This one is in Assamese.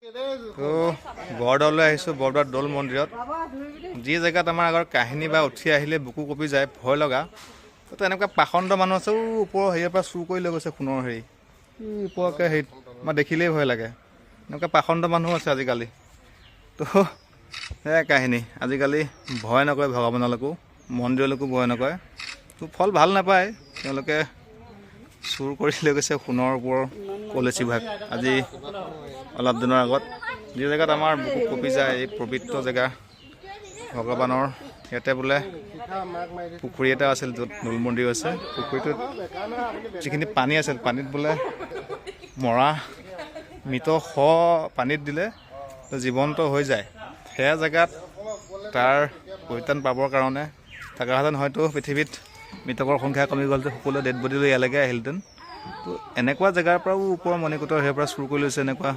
তো বৰদোৱালৈ আহিছোঁ, বৰদোৱা দৌল মন্দিৰত, যি জেগাত আমাৰ আগৰ কাহিনী বা উঠি আহিলে বুকু কঁপি যায়, ভয় লগা। তো এনেকুৱা পাখণ্ড মানুহ আছে, ওপৰৰ হেৰিয়াৰ পৰা চুৰ কৰি লৈ গৈছে সোণৰ হেৰি, ওপৰকৈ হেৰিত আমাৰ দেখিলেই ভয় লাগে। এনেকুৱা পাখণ্ড মানুহ আছে আজিকালি। তো সেয়াই কাহিনী, আজিকালি ভয় নকৰে ভগৱানলৈকো, মন্দিৰলৈকো ভয় নকৰে। তো ফল ভাল নাপায়, তেওঁলোকে চুৰ কৰি লৈ গৈছে সোণৰ ওপৰৰ পলিচি ভাগ। আজি অলপ দিনৰ আগত যি জেগাত আমাৰ বুকু কঁপি যায়, এই পবিত্ৰ জেগা ভগৱানৰ, ইয়াতে বোলে পুখুৰী এটা আছিল য'ত দৌল মন্দিৰ আছে। পুখুৰীটোত যিখিনি পানী আছিল, পানীত বোলে মৰা মৃত পানীত দিলে জীৱন্ত হৈ যায়। সেয়া জেগাত তাৰ পৰিত্ৰাণ পাবৰ কাৰণে থকাহেঁতেন হয়তো পৃথিৱীত মৃতকৰ সংখ্যা কমি গ'ল, সকলোৱে ডেড বডি লৈ ইয়ালৈকে আহিলহেঁতেন। তো এনেকুৱা জেগাৰ পৰাও ওপৰৰ মণিকূটৰ হেৰিৰ পৰা চুৰ কৰি লৈছে, এনেকুৱা